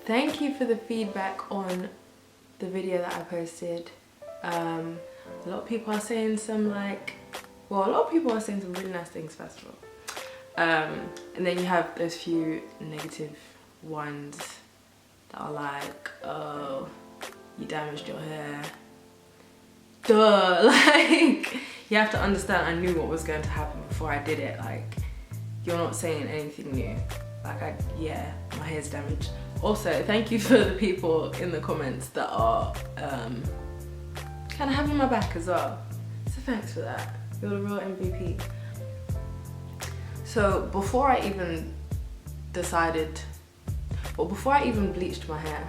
thank you for the feedback on the video that I posted. A lot of people are saying some a lot of people are saying some really nice things first of all. And then you have those few negative ones that are like, oh, you damaged your hair. Duh, like, you have to understand I knew what was going to happen before I did it. Like, you're not saying anything new. Like, yeah, my hair's damaged. Also, thank you for the people in the comments that are kind of having my back as well. So thanks for that. You're the real MVP. So before I even decided, or before I even bleached my hair,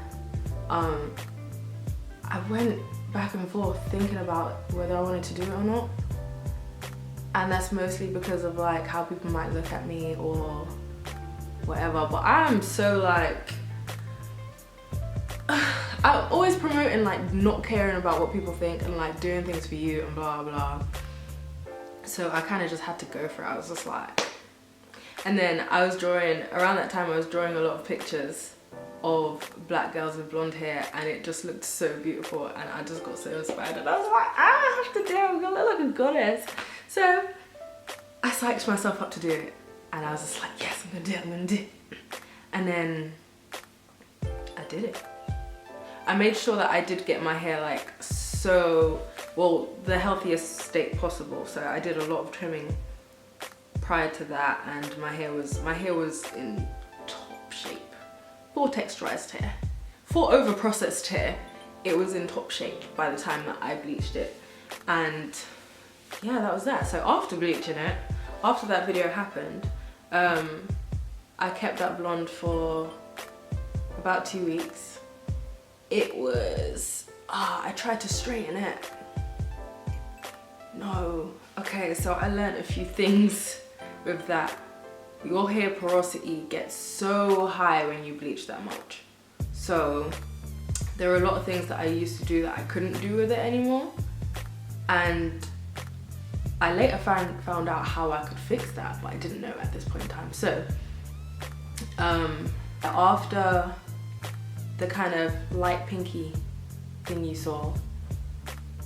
I went back and forth thinking about whether I wanted to do it or not. And that's mostly because of like how people might look at me or whatever. But I'm so like, I'm always promoting like not caring about what people think and like doing things for you and blah blah. So I kind of just had to go for it. I was just like, and then I was drawing, around that time I was drawing a lot of pictures of black girls with blonde hair, and it just looked so beautiful, and I just got so inspired, and I was like, I have to do it, I'm gonna look like a goddess. So I psyched myself up to do it, and I was just like, yes, I'm gonna do it, I'm gonna do it. And then I did it. I made sure that I did get my hair like so, well, the healthiest state possible. So I did a lot of trimming prior to that, and my hair was in top shape. For texturized hair, for over processed hair, it was in top shape by the time that I bleached it. And yeah, that was that. So after bleaching it, after that video happened, I kept that blonde for about 2 weeks. It was, I tried to straighten it. No. Okay, so I learned a few things with that. Your hair porosity gets so high when you bleach that much. So there were a lot of things that I used to do that I couldn't do with it anymore. And I later found out how I could fix that, but I didn't know at this point in time. So after the kind of light pinky thing you saw,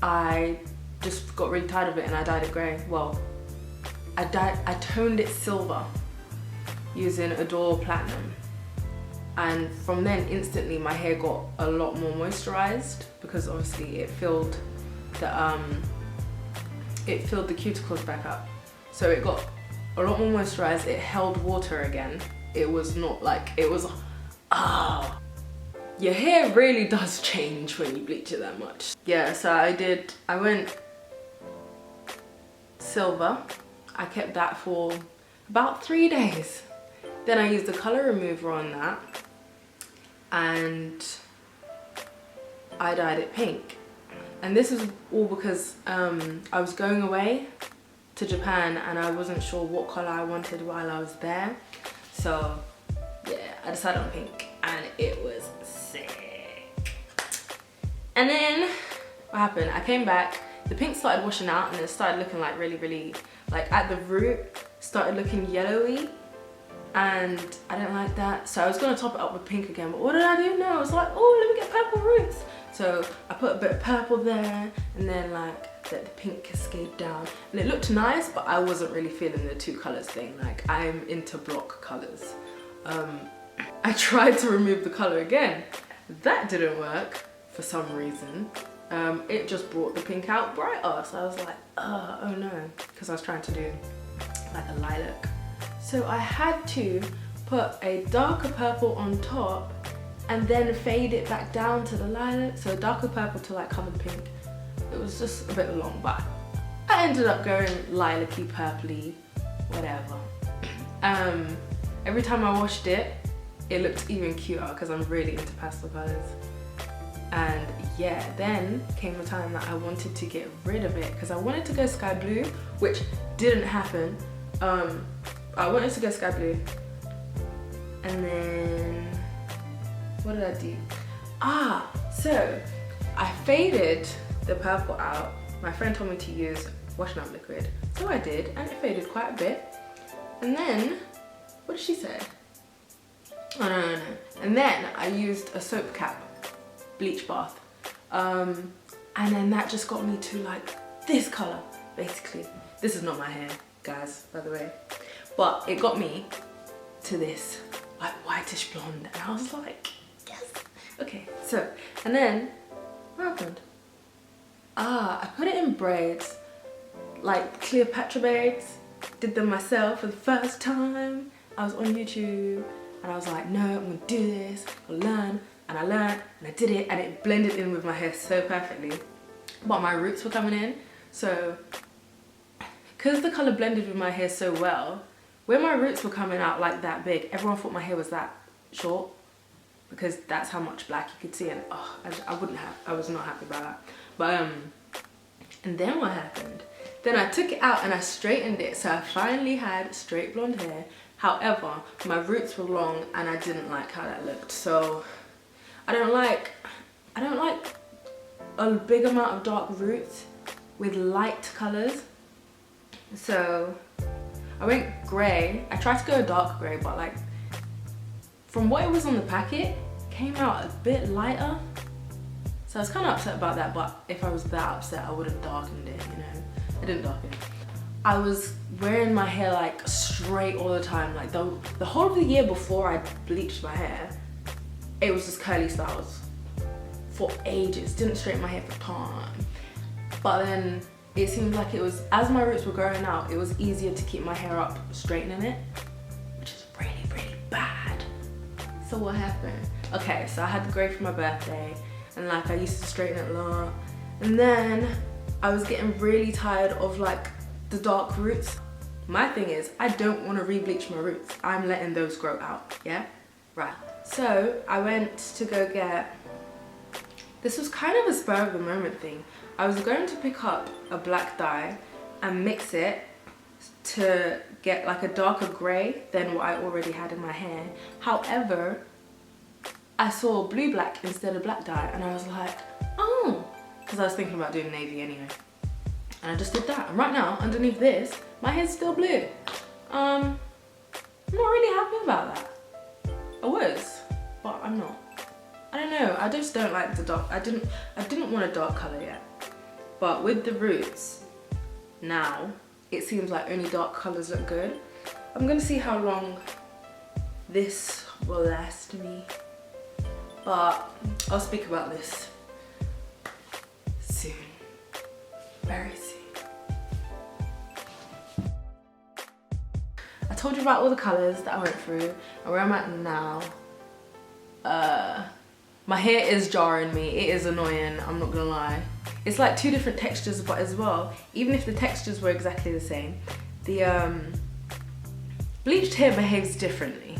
I just got really tired of it and I dyed it grey. Well, I toned it silver using Adore Platinum, and from then instantly my hair got a lot more moisturized, because obviously it filled the cuticles back up, so it got a lot more moisturized. It held water again. It was not like, it was, your hair really does change when you bleach it that much. Yeah, so I went silver. I kept that for about 3 days. Then I used the color remover on that, and I dyed it pink. And this is all because I was going away to Japan and I wasn't sure what color I wanted while I was there. So yeah, I decided on pink, and it was sick. And then what happened? I came back, the pink started washing out, and it started looking like really, like at the root, started looking yellowy. And I didn't like that, so I was gonna top it up with pink again, but what did I do? No, I was like, oh, let me get purple roots. So I put a bit of purple there, and then like let the pink cascade down, and it looked nice, but I wasn't really feeling the two colors thing. Like, I'm into block colors. I tried to remove the color again. That didn't work for some reason. It just brought the pink out brighter, so I was like, oh no, because I was trying to do like a lilac. So I had to put a darker purple on top and then fade it back down to the lilac. So darker purple to like cover the pink. It was just a bit long, but I ended up going lilac-y, purpley, whatever. Every time I washed it, it looked even cuter because I'm really into pastel colors. And yeah, then came the time that I wanted to get rid of it because I wanted to go sky blue, which didn't happen. I wanted to go sky blue, and then what did I do? So I faded the purple out. My friend told me to use washing up liquid, so I did, and it faded quite a bit. And then, what did she say? Oh no. And then I used a soap cap bleach bath. And then that just got me to like this color, basically. This is not my hair, guys, by the way. But it got me to this like whitish blonde. And I was like, yes. Okay, so, and then what happened? I put it in braids, like Cleopatra braids. Did them myself for the first time. I was on YouTube and I was like, no, I'm gonna do this, I'll learn. And I learned and I did it and it blended in with my hair so perfectly. But my roots were coming in. So, because the color blended with my hair so well, when my roots were coming out like that big, everyone thought my hair was that short. Because that's how much black you could see, and oh, I was not happy about that. But and then what happened? Then I took it out and I straightened it, so I finally had straight blonde hair. However, my roots were long and I didn't like how that looked. So I don't like a big amount of dark roots with light colors. So I went grey. I tried to go dark grey, but like from what it was on the packet, it came out a bit lighter. So I was kind of upset about that, but if I was that upset, I would have darkened it, you know. I didn't darken it. I was wearing my hair like straight all the time. Like the whole of the year before I bleached my hair, it was just curly styles for ages. Didn't straighten my hair for time. But then it seemed like it was, as my roots were growing out, it was easier to keep my hair up straightening it, which is really, really bad. So what happened? Okay, so I had the grey for my birthday and like I used to straighten it a lot. And then I was getting really tired of like the dark roots. My thing is, I don't want to re-bleach my roots. I'm letting those grow out, yeah? Right. So I went to go get, this was kind of a spur of the moment thing. I was going to pick up a black dye and mix it to get like a darker grey than what I already had in my hair. However, I saw blue black instead of black dye and I was like, oh, because I was thinking about doing navy anyway. And I just did that. And right now, underneath this, my hair's still blue. I'm not really happy about that. I was, but I'm not. I don't know, I just don't like the dark. I didn't want a dark color yet. But with the roots, now, it seems like only dark colors look good. I'm gonna see how long this will last me. But I'll speak about this soon, very soon. I told you about all the colors that I went through and where I'm at now. My hair is jarring me, it is annoying, I'm not gonna lie. It's like two different textures, but as well, even if the textures were exactly the same, the bleached hair behaves differently.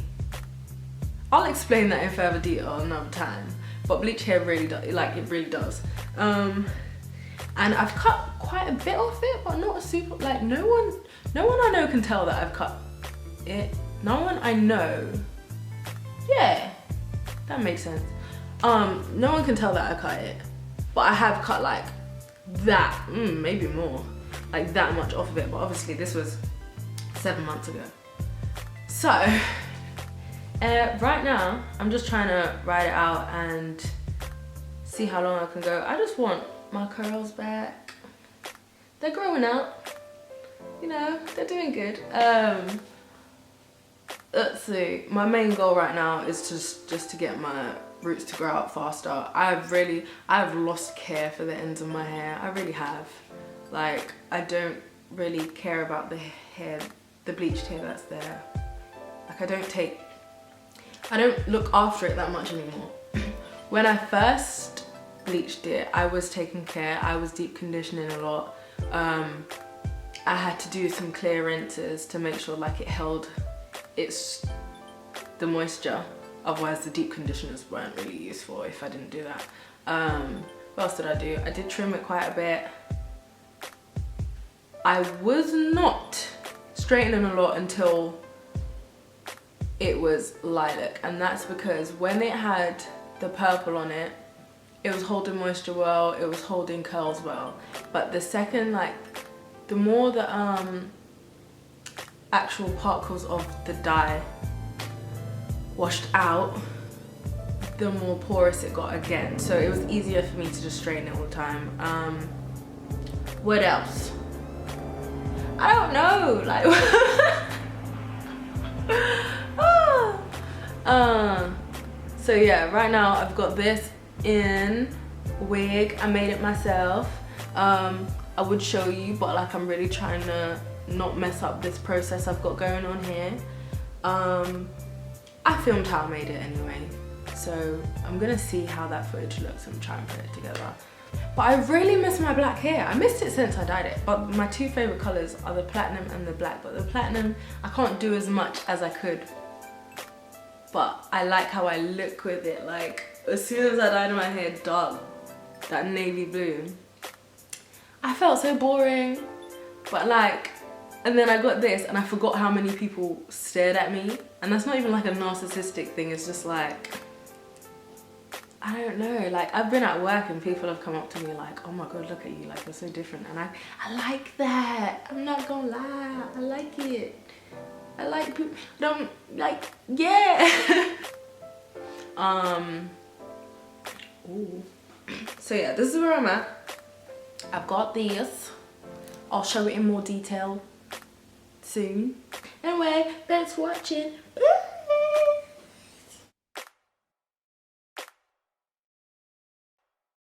I'll explain that in further detail another time, but bleached hair really does, like it really does. And I've cut quite a bit off it, but not a super, like no one I know can tell that I've cut it. No one I know, yeah, that makes sense. No one can tell that I cut it, but I have cut like that, maybe more, like that much off of it, but obviously this was 7 months ago. So, right now, I'm just trying to ride it out and see how long I can go. I just want my curls back. They're growing out, you know, they're doing good. Let's see, my main goal right now is just to get my roots to grow out faster. I've lost care for the ends of my hair. I really have. Like, I don't really care about the hair, the bleached hair that's there. Like, I don't look after it that much anymore. When I first bleached it, I was taking care. I was deep conditioning a lot. I had to do some clear rinses to make sure like it held the moisture. Otherwise the deep conditioners weren't really useful if I didn't do that. What else did I do? I did trim it quite a bit. I was not straightening a lot until it was lilac, and that's because when it had the purple on it, it was holding moisture well, it was holding curls well. But the second, like, the more the actual particles of the dye washed out, the more porous it got again. So it was easier for me to just straighten it all the time. What else? I don't know, like so yeah, right now I've got this in wig. I made it myself. I would show you, but like I'm really trying to not mess up this process I've got going on here. I filmed how I made it anyway, so I'm gonna see how that footage looks and try and put it together. But I really miss my black hair. I missed it since I dyed it, but my two favorite colors are the platinum and the black. But the platinum, I can't do as much as I could, but I like how I look with it. Like as soon as I dyed my hair dark, that navy blue, I felt so boring. But like, and then I got this and I forgot how many people stared at me. And that's not even like a narcissistic thing, it's just like, I don't know, like I've been at work and people have come up to me like, oh my god, look at you, like you're so different. And I like that, I'm not gonna lie, I like it. I like people, don't, like, yeah. Ooh. So yeah, this is where I'm at. I've got this. I'll show it in more detail soon. Anyway, thanks for watching.